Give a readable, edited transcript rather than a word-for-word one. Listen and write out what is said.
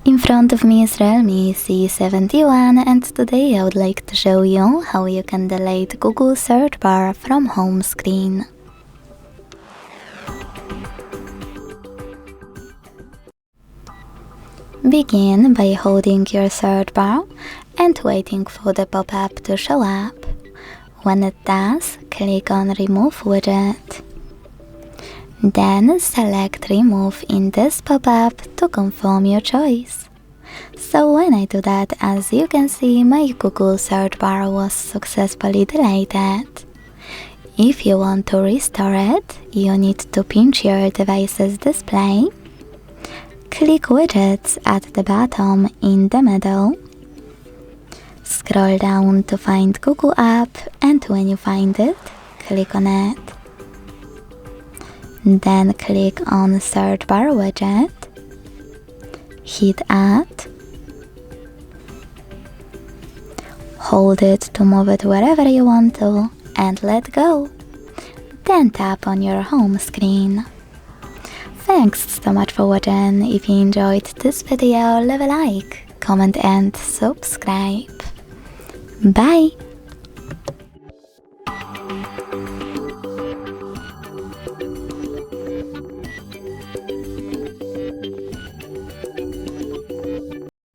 In front of me is REALME C71 and today I would like to show you how you can delete Google search bar from home screen. Begin by holding your search bar and waiting for the pop-up to show up. When it does, click on Remove Widget. Then select Remove in this pop-up to confirm your choice. So when I do that, as you can see, my Google search bar was successfully deleted. If you want to restore it, you need to pinch your device's display. Click Widgets at the bottom in the middle. Scroll down to find Google app, and when you find it, click on it. Then click on search bar widget, hit add, hold it to move it wherever you want to, and let go. Then tap on your home screen. Thanks so much for watching. If you enjoyed this video, leave a like, comment and subscribe. Bye!